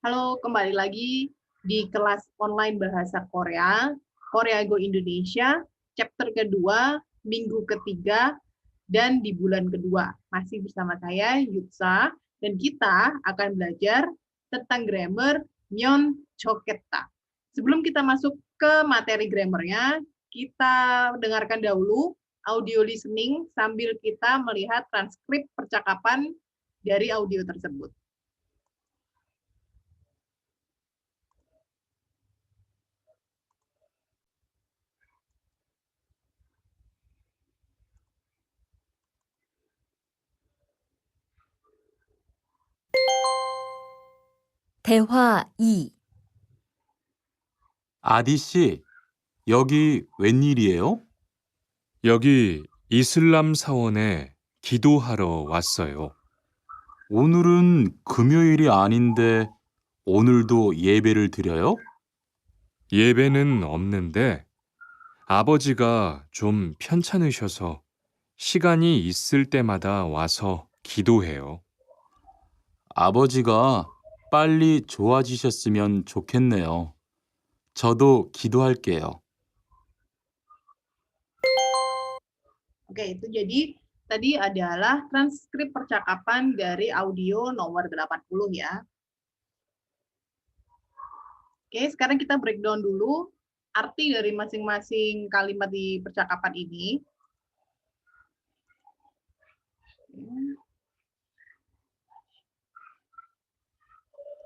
Halo, kembali lagi di kelas online bahasa Korea, Korea Go Indonesia, chapter kedua, minggu ketiga, dan di bulan kedua. Masih bersama saya, Yutsa, dan kita akan belajar tentang grammar Nyon Choketa. Sebelum kita masuk ke materi grammarnya, kita dengarkan dahulu audio listening sambil kita melihat transkrip percakapan dari audio tersebut. 대화 2. 아디 씨, 여기 웬일이에요? 여기 이슬람 사원에 기도하러 왔어요. 오늘은 금요일이 아닌데 오늘도 예배를 드려요? 예배는 없는데 아버지가 좀 편찮으셔서 시간이 있을 때마다 와서 기도해요. 아버지가 빨리 좋아지셨으면 좋겠네요. 저도 기도할게요. Oke, itu jadi tadi adalah transkrip percakapan dari audio nomor 80 ya. Oke, sekarang kita breakdown dulu arti dari masing-masing kalimat di percakapan ini.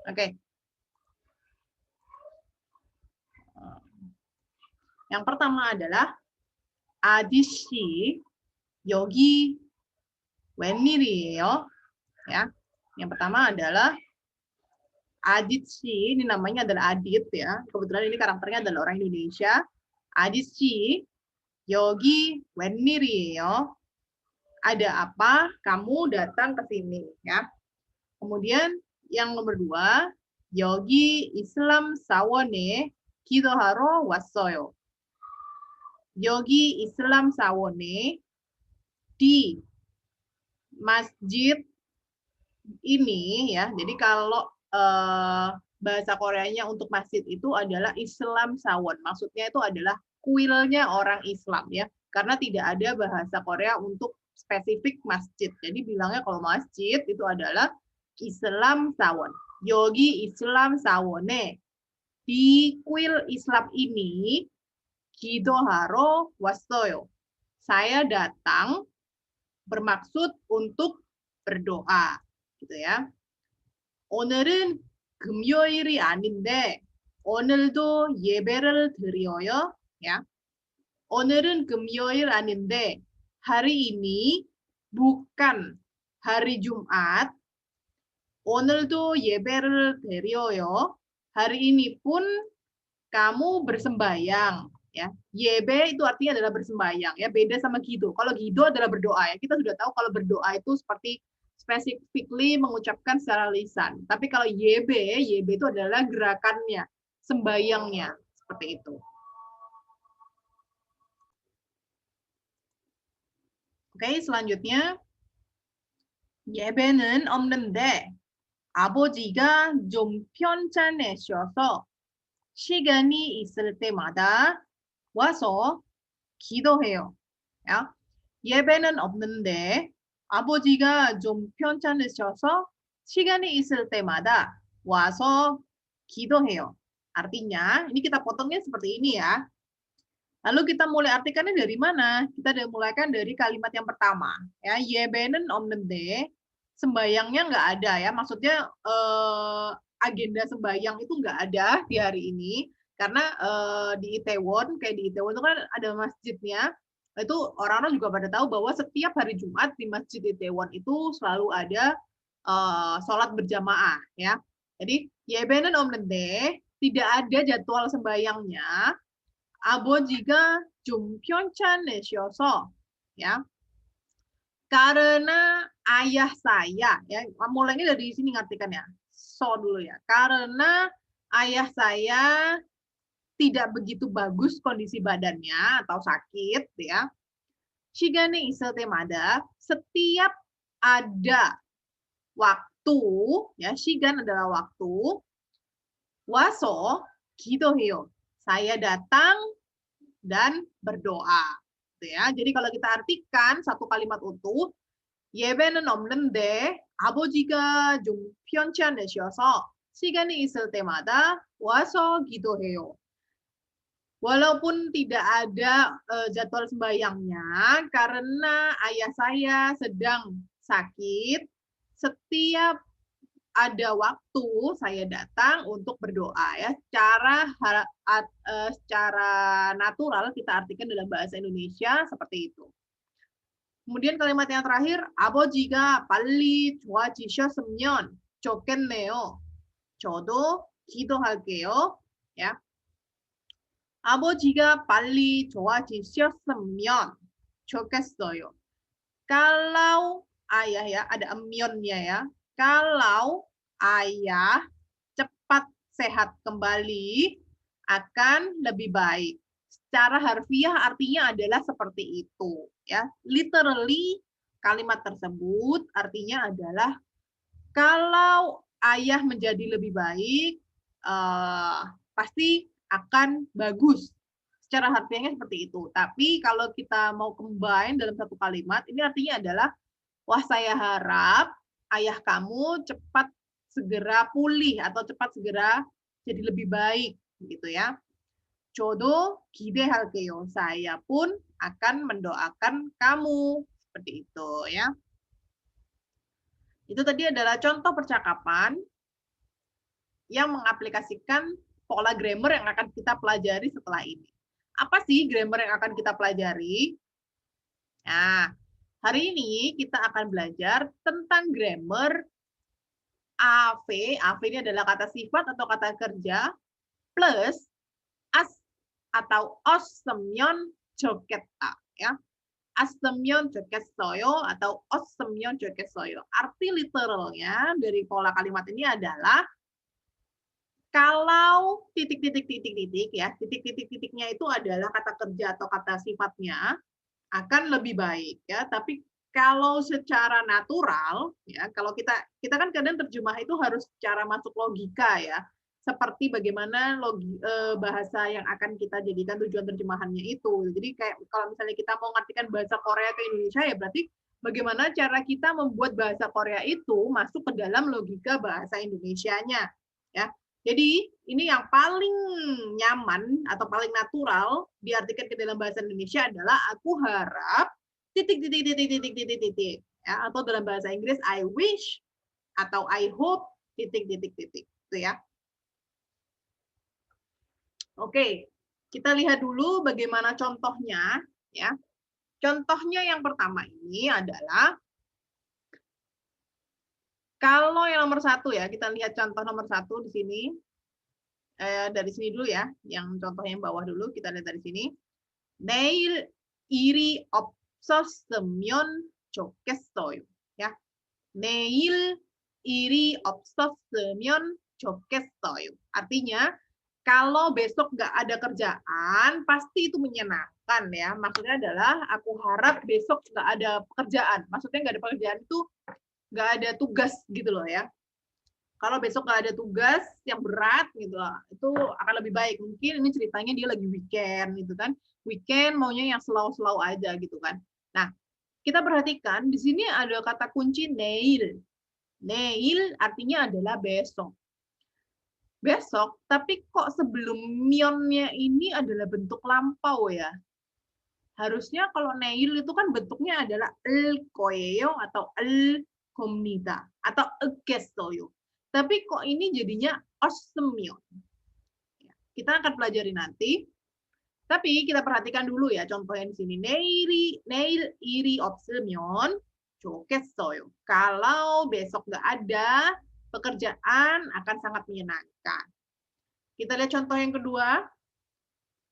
Oke. Yang pertama adalah 아저씨 여기 웬일이에요? Ya. Yang pertama adalah 아저씨, ini namanya adalah Adit ya. Kebetulan ini karakternya adalah orang Indonesia. 아저씨 여기 웬일이에요? Ada apa? Kamu datang ke sini ya. Kemudian yang nomor 2, 여기 Islam 사원에 기도하러 왔어요. 여기 Islam 사원에 di masjid ini ya. Jadi kalau bahasa Koreanya untuk masjid itu adalah Islam Sawon. Maksudnya itu adalah kuilnya orang Islam ya. Karena tidak ada bahasa Korea untuk spesifik masjid. Jadi bilangnya kalau masjid itu adalah Islam Sawon. Yogi Islam Sawone. Di kuil Islam ini 기도하러 왔어요. Saya datang bermaksud untuk berdoa, gitu ya. 오늘은 금요일이 아닌데 오늘도 예배를 드려요. Ya. 오늘은 금요일 아닌데 hari ini bukan hari Jumat. 오늘도 예배를 드려요. Hari ini pun kamu bersembayang. Ya, yebe itu artinya adalah bersembayang ya, beda sama gido. Kalau gido adalah berdoa ya. Kita sudah tahu kalau berdoa itu seperti specifically mengucapkan secara lisan. Tapi kalau yebe itu adalah gerakannya, sembayangnya, seperti itu. Oke, selanjutnya 예배는 없는데 아버지가 좀 편찮으셔서 시간이 있을 때마다 와서 기도해요. 야, 예배는 없는데 아버지가 좀 편찮으셔서 시간이 있을 때마다 와서 기도해요. Artinya, ini kita potongnya seperti ini ya. Lalu kita mulai artikannya dari mana? Kita mulaikan dari kalimat yang pertama. Ya, 예배는 없는데, sembayangnya nggak ada ya. Maksudnya agenda sembayang itu nggak ada di hari ini. Karena di Itaewon, kayak di Itaewon itu kan ada masjidnya. Itu orang-orang juga pada tahu bahwa setiap hari Jumat di Masjid Itaewon itu selalu ada sholat berjamaah. Ya. Jadi, 예배는 없는데, tidak ada jadwal sembayangnya. 아버지가 좀 편찮으셔서 ya karena ayah saya ya mulainya dari sini ngartikannya so dulu ya karena ayah saya tidak begitu bagus kondisi badannya atau sakit ya 시간이 있을 때마다 setiap ada waktu ya 시간 adalah waktu 와서 기도해요. Saya datang dan berdoa. Gitu ya. Jadi kalau kita artikan satu kalimat utuh, 예배는 없는데 아버지가 좀 편찮으셔서 시간이 있을 때마다 와서 기도해요. Walaupun tidak ada jadwal sembahyangnya, karena ayah saya sedang sakit, setiap ada waktu saya datang untuk berdoa ya. Secara natural kita artikan dalam bahasa Indonesia seperti itu. Kemudian kalimat yang terakhir, 아버지가 빨리 좋아지셨으면 좋겠네요. 저도 기도할게요. Ya. 아버지가 빨리 좋아지셨으면 좋겠어요. Kalau ayah ya, ada emionnya ya. Kalau ayah cepat sehat kembali, akan lebih baik. Secara harfiah artinya adalah seperti itu. Ya, literally kalimat tersebut artinya adalah kalau ayah menjadi lebih baik, pasti akan bagus. Secara harfiahnya seperti itu. Tapi kalau kita mau combine dalam satu kalimat, ini artinya adalah, wah saya harap ayah kamu cepat segera pulih atau cepat segera jadi lebih baik, gitu ya. 저도 기대할게요. Saya pun akan mendoakan kamu. Seperti itu ya. Itu tadi adalah contoh percakapan yang mengaplikasikan pola grammar yang akan kita pelajari setelah ini. Apa sih grammar yang akan kita pelajari? Nah, hari ini kita akan belajar tentang grammar AV. AV ini adalah kata sifat atau kata kerja plus as atau ossemyon 좋겠다 ya. assemyon 좋겠어요 atau ossemyon 좋겠어요. Arti literalnya dari pola kalimat ini adalah kalau titik-titik-titik-titik ya, titik-titik-titiknya itu adalah kata kerja atau kata sifatnya akan lebih baik ya. Tapi kalau secara natural ya, kalau kita kan kadang terjemah itu harus secara masuk logika ya. Seperti bagaimana bahasa yang akan kita jadikan tujuan terjemahannya itu. Jadi kayak kalau misalnya kita mau ngartikan bahasa Korea ke Indonesia ya berarti bagaimana cara kita membuat bahasa Korea itu masuk ke dalam logika bahasa Indonesianya ya. Jadi ini yang paling nyaman atau paling natural diartikan ke dalam bahasa Indonesia adalah aku harap titik ya, atau dalam bahasa Inggris I wish atau I hope titik itu ya. Oke, kita lihat dulu bagaimana contohnya ya. Contohnya yang pertama ini adalah kalau yang nomor 1 ya, kita lihat contoh nomor 1 di sini. Dari sini dulu ya, yang contohnya yang bawah dulu, kita lihat dari sini. 내일 일이 없었으면 좋겠어요. Ya. 내일 일이 없었으면 좋겠어요. Artinya, kalau besok nggak ada kerjaan, pasti itu menyenangkan ya. Maksudnya adalah, aku harap besok nggak ada pekerjaan. Maksudnya nggak ada pekerjaan itu nggak ada tugas gitu loh ya. Kalau besok nggak ada tugas yang berat gitu, itu akan lebih baik. Mungkin ini ceritanya dia lagi weekend gitu kan. Weekend maunya yang slow-slow aja gitu kan. Nah, kita perhatikan di sini ada kata kunci neil. Neil artinya adalah besok. Besok, tapi kok sebelum mionnya ini adalah bentuk lampau ya. Harusnya kalau neil itu kan bentuknya adalah el koyeo atau el komnida atau egesoyo. Tapi kok ini jadinya ossemyon. Kita akan pelajari nanti. Tapi kita perhatikan dulu ya contohnya di sini. Neil iri 없으면 좋겠어요. Kalau besok nggak ada pekerjaan akan sangat menyenangkan. Kita lihat contoh yang kedua.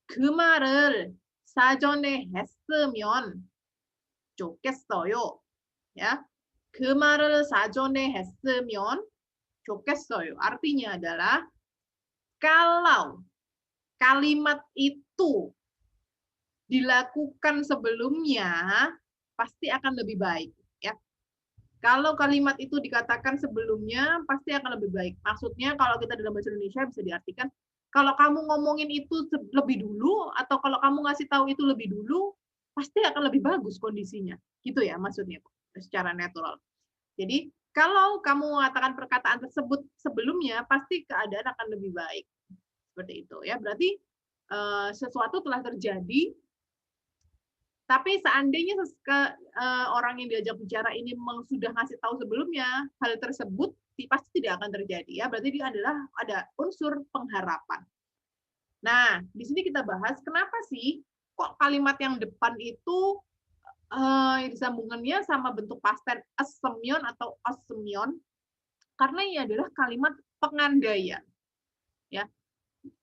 그 말을 사전에 했으면 좋겠어요. Ya. 그 말을 사전에 했으면 좋겠어요. Artinya adalah kalau kalimat itu dilakukan sebelumnya pasti akan lebih baik ya. Kalau kalimat itu dikatakan sebelumnya, pasti akan lebih baik. Maksudnya kalau kita dalam bahasa Indonesia bisa diartikan, kalau kamu ngomongin itu lebih dulu, atau kalau kamu ngasih tahu itu lebih dulu, pasti akan lebih bagus kondisinya. Gitu ya maksudnya, secara natural. Jadi, kalau kamu mengatakan perkataan tersebut sebelumnya, pasti keadaan akan lebih baik. Seperti itu ya. Berarti sesuatu telah terjadi, tapi seandainya orang yang diajak bicara ini memang sudah ngasih tahu sebelumnya, hal tersebut pasti tidak akan terjadi ya. Berarti dia adalah ada unsur pengharapan. Nah, di sini kita bahas kenapa sih kok kalimat yang depan itu disambungannya sama bentuk past tense assumption atau assumption, karena ini adalah kalimat pengandaian. Ya,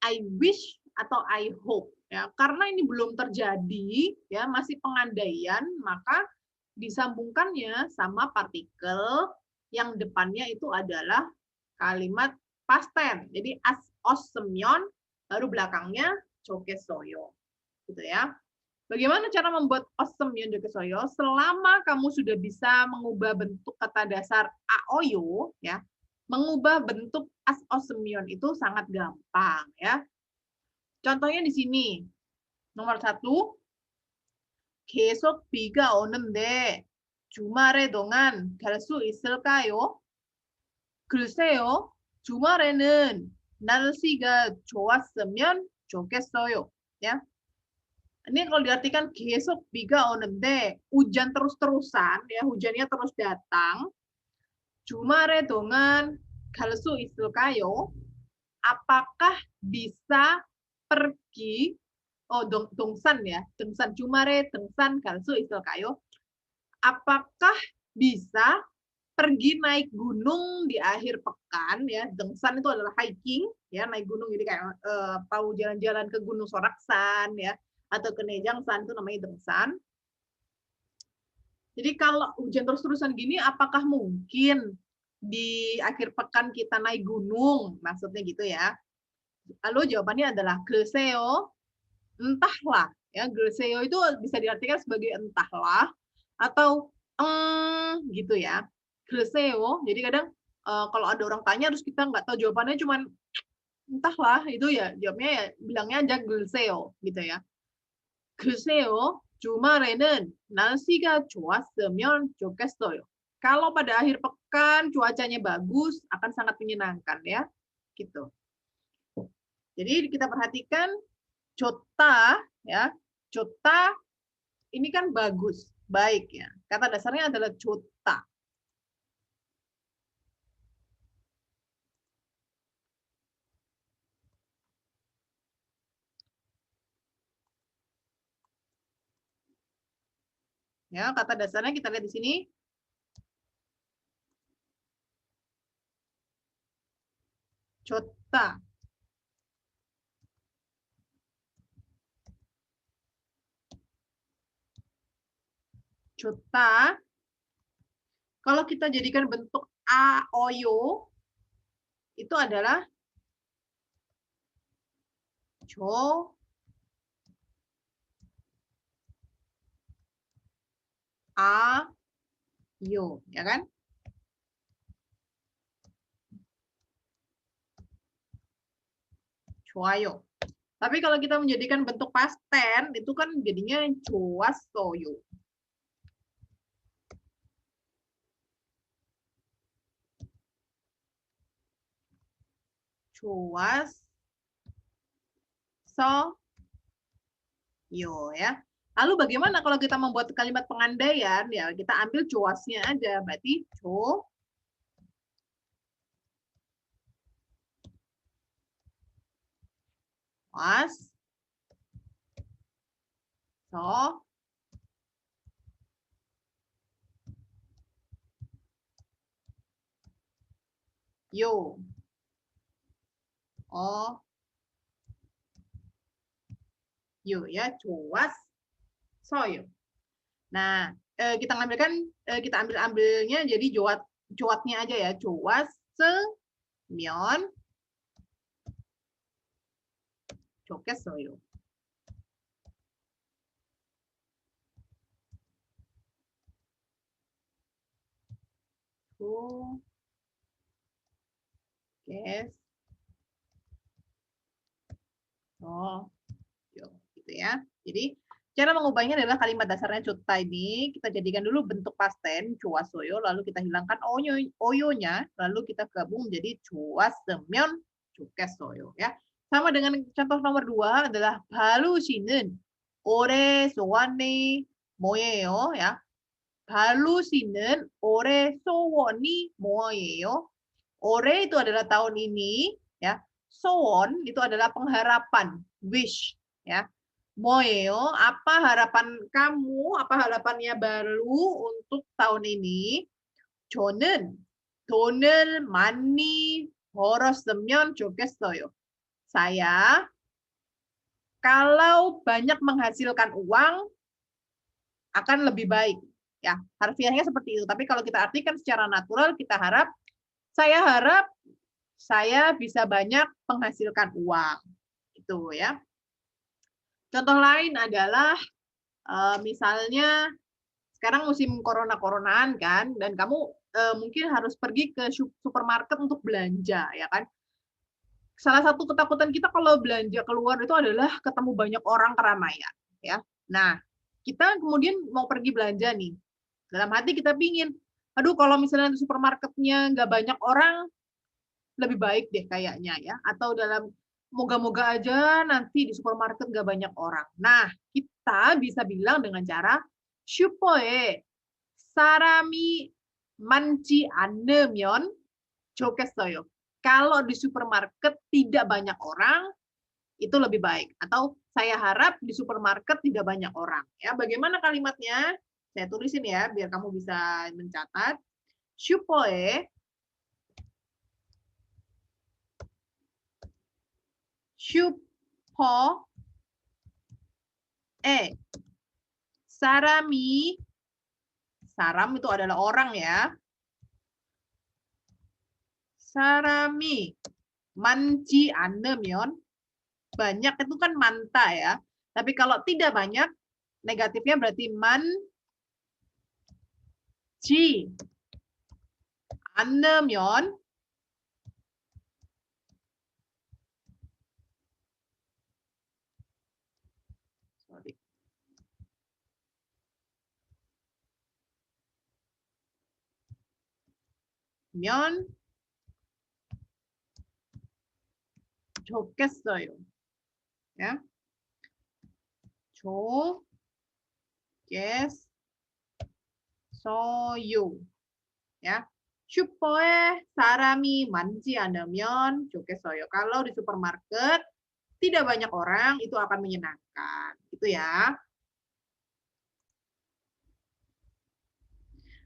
I wish atau I hope. Ya, karena ini belum terjadi, ya masih pengandaian, maka disambungkannya sama partikel yang depannya itu adalah kalimat past tense. Jadi assumption baru belakangnya jokesoyo. Gitu ya. Bagaimana cara membuat assumption jokesoyo? Selama kamu sudah bisa mengubah bentuk kata dasar aoyo, ya, mengubah bentuk assumption itu sangat gampang, ya. Contohnya di sini. Nomor 1, 계속 비가 오는데 주말에 동안 갈 수 있을까요? 글쎄요. 주말에는 날씨가 좋았으면 좋겠어요. Ya. Ini kalau diartikan 계속 비가 오는데 hujan terus-terusan, ya, hujannya terus datang. 주말에 동안 갈 수 있을까요? Apakah bisa pergi, dongsan ya, dongsan jumare, dongsan galsu istilkayo. Apakah bisa pergi naik gunung di akhir pekan ya? Dongsan itu adalah hiking ya, naik gunung, jadi kayak mau jalan-jalan ke Gunung Soraksan ya, atau ke Nejangsan itu namanya dongsan. Jadi kalau hujan terus-terusan gini, apakah mungkin di akhir pekan kita naik gunung? Maksudnya gitu ya. Lalu jawabannya adalah 글쎄요, entahlah. Ya, 글쎄요 itu bisa diartikan sebagai entahlah atau gitu ya. 글쎄요. Jadi kadang kalau ada orang tanya terus kita nggak tahu jawabannya, cuman entahlah, itu ya jawabnya ya bilangnya aja 글쎄요 gitu ya. 글쎄요, 주말에는 날씨가 좋았으면 좋겠어요. Kalau pada akhir pekan cuacanya bagus, akan sangat menyenangkan ya. Gitu. Jadi kita perhatikan jota ya. Jota ini kan bagus, baik ya. Kata dasarnya adalah jota. Ya, kata dasarnya kita lihat di sini. Jota. Jota. Kalau kita jadikan bentuk aoyo, itu adalah jo, a, yo, ya kan? 좋아요. Tapi kalau kita menjadikan bentuk past tense, itu kan jadinya 좋았어요. 좋았어요 ya. Lalu bagaimana kalau kita membuat kalimat pengandaian? Ya, kita ambil joasnya aja. Berarti jo, was, so, yo, oh, yo ya, joas, soyo. Nah, kita ambilnya jadi joatnya aja ya, joas, se면, 좋겠어요. 좋겠어요. Gitu ya. Jadi cara mengubahnya adalah kalimat dasarnya 좋다 ini kita jadikan dulu bentuk past tense 좋았어요, lalu kita hilangkan oyonya, lalu kita gabung menjadi 좋았으면 좋겠어요 ya. Sama dengan contoh nomor 2 adalah 바루시는 올해 소원이 뭐예요 ya. 바루시는 올해 소원이 뭐예요? 올해 itu adalah tahun ini ya. 소원 itu adalah pengharapan, wish ya. 뭐예요? Apa harapan kamu? Apa harapannya baru untuk tahun ini? 저는 돈을 많이 벌었으면 좋겠어요. Saya kalau banyak menghasilkan uang akan lebih baik. Ya, harfiahnya seperti itu. Tapi kalau kita artikan secara natural, saya harap saya bisa banyak menghasilkan uang. Itu ya. Contoh lain adalah misalnya sekarang musim corona-coronaan kan, dan kamu mungkin harus pergi ke supermarket untuk belanja, ya kan? Salah satu ketakutan kita kalau belanja keluar itu adalah ketemu banyak orang keramaian, ya. Nah, kita kemudian mau pergi belanja nih. Dalam hati kita pingin, aduh kalau misalnya di supermarketnya nggak banyak orang, lebih baik deh kayaknya ya. Atau dalam moga-moga aja nanti di supermarket nggak banyak orang. Nah, kita bisa bilang dengan cara 슈퍼에 사람이 많지 않으면 좋겠어요. Kalau di supermarket tidak banyak orang, itu lebih baik. Atau saya harap di supermarket tidak banyak orang. Ya, bagaimana kalimatnya? Saya tulisin ya, biar kamu bisa mencatat. 슈퍼에 사람이, saram itu adalah orang ya. 사람이 많지 않으면, banyak itu kan manta ya. Tapi kalau tidak banyak, negatifnya berarti 많지 않으면 면 좋겠어요. Ya. 좋겠어요. Ya. 슈퍼에 사람이 많지 않으면 좋겠어요. Kalau di supermarket tidak banyak orang, itu akan menyenangkan. Itu ya.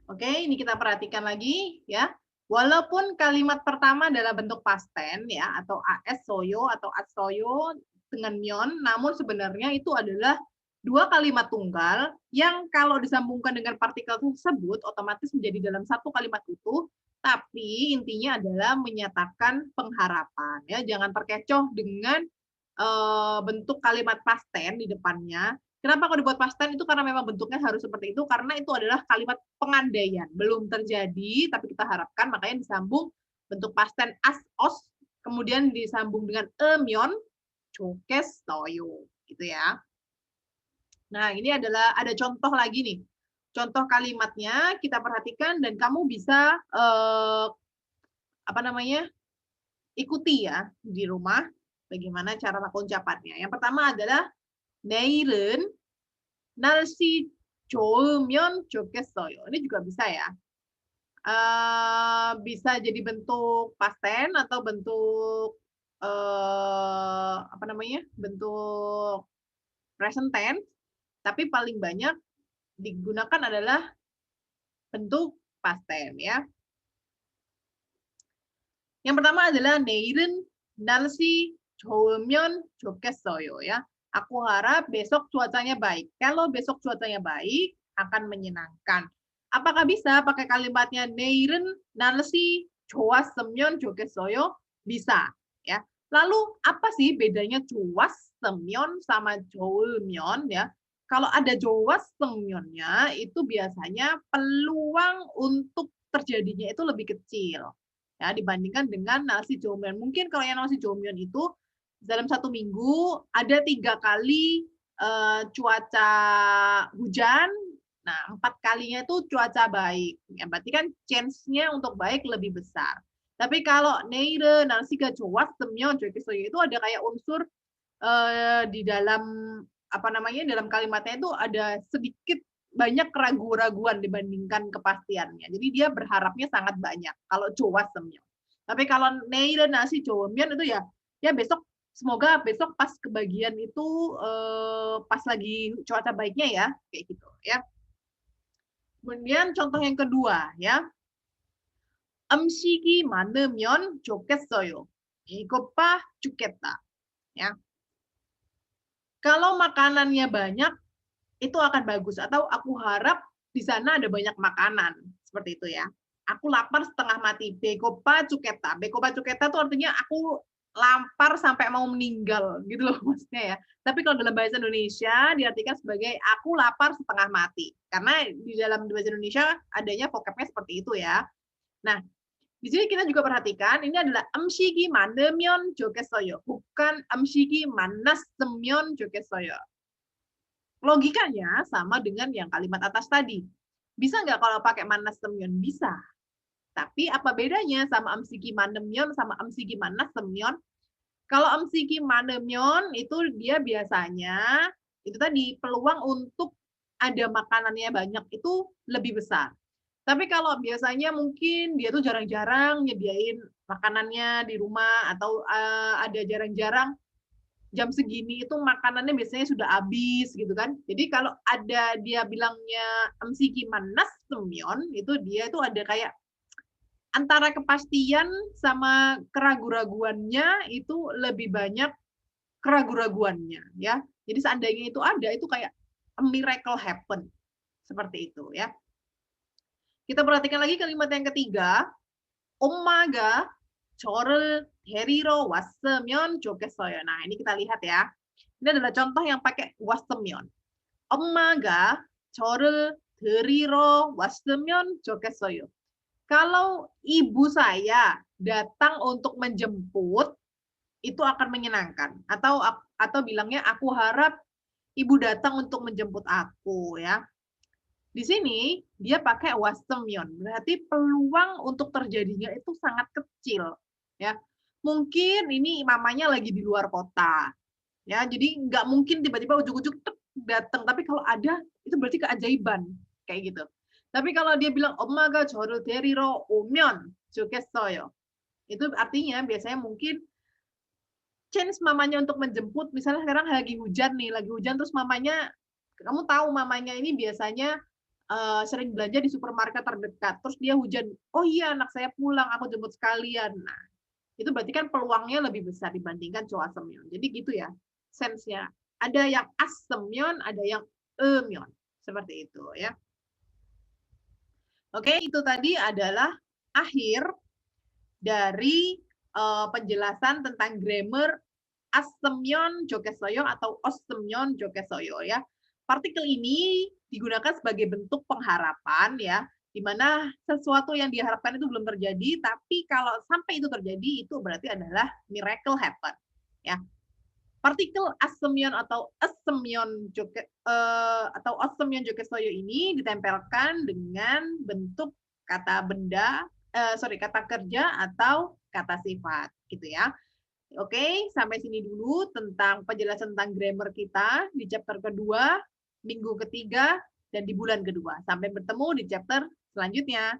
Oke, ini kita perhatikan lagi ya. Walaupun kalimat pertama adalah bentuk past tense ya, atau as soyo atau as soyo dengan myon, namun sebenarnya itu adalah dua kalimat tunggal yang kalau disambungkan dengan partikel tersebut otomatis menjadi dalam satu kalimat utuh, tapi intinya adalah menyatakan pengharapan ya. Jangan terkecoh dengan bentuk kalimat past tense di depannya. Kenapa kalau dibuat past tense itu karena memang bentuknya harus seperti itu, karena itu adalah kalimat pengandaian, belum terjadi tapi kita harapkan, makanya disambung bentuk past tense as os, kemudian disambung dengan emyon 좋겠어요 gitu ya. Nah, ini adalah ada contoh lagi nih. Contoh kalimatnya kita perhatikan dan kamu bisa ikuti ya di rumah bagaimana cara pengucapannya. Yang pertama adalah 내일은 날씨 좋으면 좋겠어요. Ini juga bisa ya. Bisa jadi bentuk past tense atau bentuk bentuk present tense, tapi paling banyak digunakan adalah bentuk past tense ya. Yang pertama adalah 내일은 날씨 좋으면 좋겠어요 ya. Aku harap besok cuacanya baik. Kalau besok cuacanya baik, akan menyenangkan. Apakah bisa pakai kalimatnya 내일은 날씨 좋았으면 좋겠어요? Bisa, ya. Lalu apa sih bedanya 좋았으면 sama 좋으면 ya? Kalau ada 좋았으면nya itu biasanya peluang untuk terjadinya itu lebih kecil ya dibandingkan dengan nasi jomyeon. Mungkin kalau yang nasi jomyeon itu dalam 1 minggu ada 3 kali cuaca hujan, nah 4 kalinya itu cuaca baik. Ya, berarti kan chance-nya untuk baik lebih besar. Tapi kalau 내일은 날씨가 좋았으면 좋겠어요 itu ada kayak unsur di dalam apa namanya dalam kalimatnya itu ada sedikit banyak keraguan-raguan dibandingkan kepastiannya. Jadi dia berharapnya sangat banyak kalau 좋았으면. Tapi kalau 내일은 날씨 좋으면 itu ya besok semoga besok pas kebagian itu pas lagi cuaca baiknya ya kayak gitu ya. Kemudian contoh yang kedua ya. 음식이 많으면 좋겠어요. 배고파 죽겠다. Ya. Kalau makanannya banyak, itu akan bagus. Atau aku harap di sana ada banyak makanan. Seperti itu ya. Aku lapar setengah mati. Begopa cuketa. Begopa cuketa itu artinya aku lapar sampai mau meninggal. Gitu loh maksudnya ya. Tapi kalau dalam bahasa Indonesia diartikan sebagai aku lapar setengah mati. Karena di dalam bahasa Indonesia adanya vocabnya seperti itu ya. Nah, di sini kita juga perhatikan ini adalah 음식이 많으면 좋겠어요, bukan 음식이 많았으면 좋겠어요. Logikanya sama dengan yang kalimat atas tadi. Bisa nggak kalau pakai 만났으면? Bisa. Tapi apa bedanya sama 음식이 많으면 sama 음식이 많았으면? Kalau 음식이 많으면 itu dia biasanya itu tadi peluang untuk ada makanannya banyak itu lebih besar. Tapi kalau biasanya mungkin dia tuh jarang-jarang nyediain makanannya di rumah atau ada jarang-jarang jam segini itu makanannya biasanya sudah habis gitu kan. Jadi kalau ada dia bilangnya 음식이 많았으면 itu dia itu ada kayak antara kepastian sama keraguan-raguannya itu lebih banyak keraguan-raguannya ya. Jadi seandainya itu ada itu kayak a miracle happen. Seperti itu ya. Kita perhatikan lagi kalimat yang ketiga. 엄마가 저를 데리러 왔으면 좋겠어요. Nah, ini kita lihat ya. Ini adalah contoh yang pakai 왔으면. 엄마가 저를 데리러 왔으면 좋겠어요. Kalau ibu saya datang untuk menjemput, itu akan menyenangkan. Atau bilangnya aku harap ibu datang untuk menjemput aku ya. Di sini dia pakai 왔으면, berarti peluang untuk terjadinya itu sangat kecil, ya. Mungkin ini mamanya lagi di luar kota, ya. Jadi nggak mungkin tiba-tiba ujuk-ujuk datang, tapi kalau ada itu berarti keajaiban, kayak gitu. Tapi kalau dia bilang 엄마가 저를 데리러 오면 좋겠어요, itu artinya biasanya mungkin chance mamanya untuk menjemput, misalnya sekarang lagi hujan nih, lagi hujan terus mamanya, kamu tahu mamanya ini biasanya sering belanja di supermarket terdekat, terus dia hujan, oh iya anak saya pulang, aku jemput sekalian. Nah, itu berarti kan peluangnya lebih besar dibandingkan 좋았으면. Jadi gitu ya, sense-nya. Ada yang assemyon, ada yang emyon. Seperti itu ya. Oke, itu tadi adalah akhir dari penjelasan tentang grammar assemyon 좋겠어요 atau 없으면 좋겠어요 ya. Partikel ini digunakan sebagai bentuk pengharapan ya, di mana sesuatu yang diharapkan itu belum terjadi, tapi kalau sampai itu terjadi itu berarti adalah miracle happen ya. Partikel assemyon atau assemyon atau assemyon 좋겠어요 ini ditempelkan dengan bentuk kata kata kerja atau kata sifat gitu ya. Oke, sampai sini dulu tentang penjelasan tentang grammar kita di chapter kedua, minggu ketiga, dan di bulan kedua. Sampai bertemu di chapter selanjutnya.